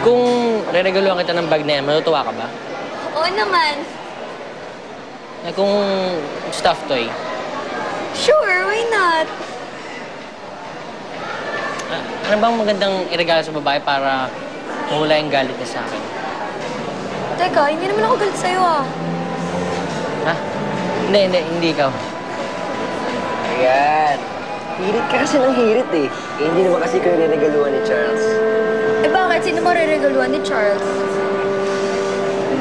Kung re-regaloan kita ng bag na yan, matutuwa ka ba? Oo naman. Kung stuffed toy. Sure, why not? Ano bang magandang iregalo sa babae para mawala yung galit niya sa akin? Teka, hindi naman ako galit sa'yo ah. Ha? Hindi ikaw. Ayan. Hirit ka kasi ng hirit eh. Hindi naman kasi kayo niregaluhan ni Charles. Eh bakit? Sino mo re-regaluhan ni Charles?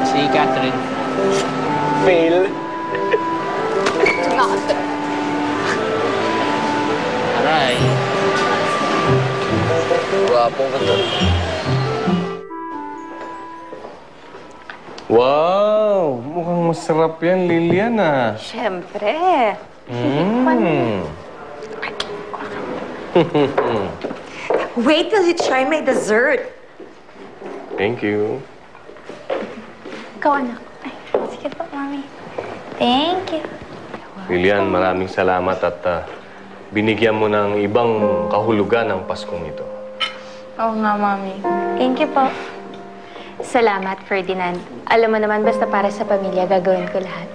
Si Catherine. Fail. Aray. Gwapong ka to. Wow! Mukhang masarap yan, Lilian, ah. Siyempre. Wait till you try my dessert. Thank you. Ikaw, anak. Ay, sige po, Mami. Thank you. Lilian, maraming salamat at binigyan mo ng ibang kahulugan ang Paskong ito. Oo nga, Mami. Thank you po. Salamat, Ferdinand. Alam mo naman, basta para sa pamilya, gagawin ko lahat.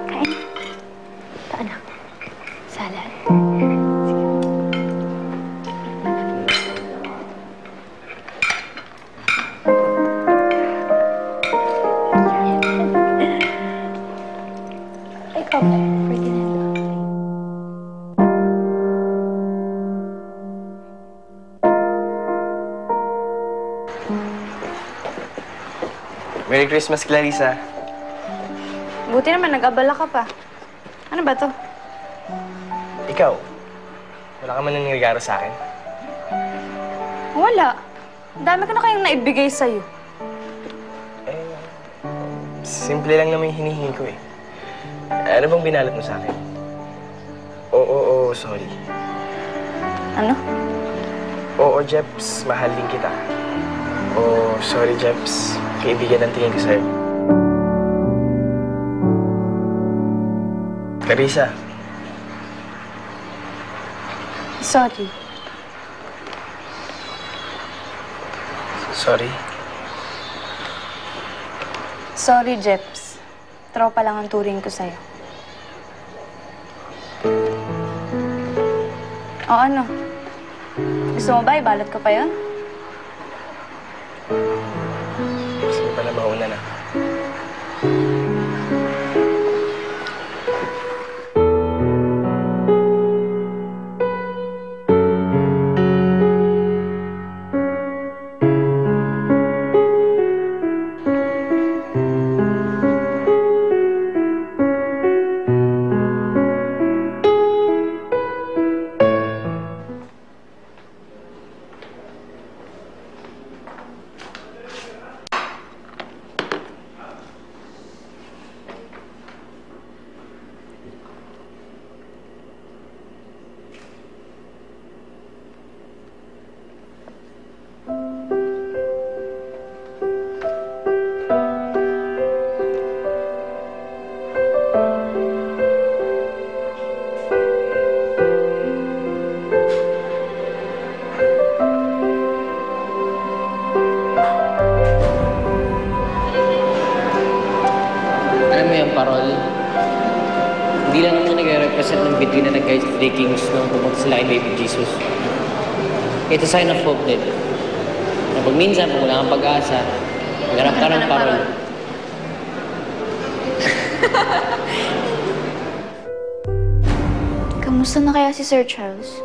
Kain. Ito, anak. Salad. Ikaw, Ferdinand. Merry Christmas, Clarissa. Buti naman, nag-abala ka pa. Ano ba to? Ikaw, wala ka man nang regalo sa akin? Wala. Dami ko na kayong naibigay sa'yo. Simple lang naman yung hinihingi ko eh. Ano bang binalot mo sa akin? Oo, sorry. Ano? Oo, Jeps, mahal din kita. Oh, sorry, Jeps. Kaibigan ang tingin ko sa'yo. Clarissa. Sorry. Sorry. Sorry, Jeps. Tropa lang ang turing ko sa'yo. O ano? Gusto mo ba ibalot ko pa yun? Sige pala, mauna na. Parol. Hindi lang naman nag-represent ng between na nag-guide three kings nung pumunta sila kay Baby Jesus. It's a sign of hope din. Na pag minsan, kung wala kang pag-asa, maghanap ka ng parol. Kamusta na kaya si Sir Charles?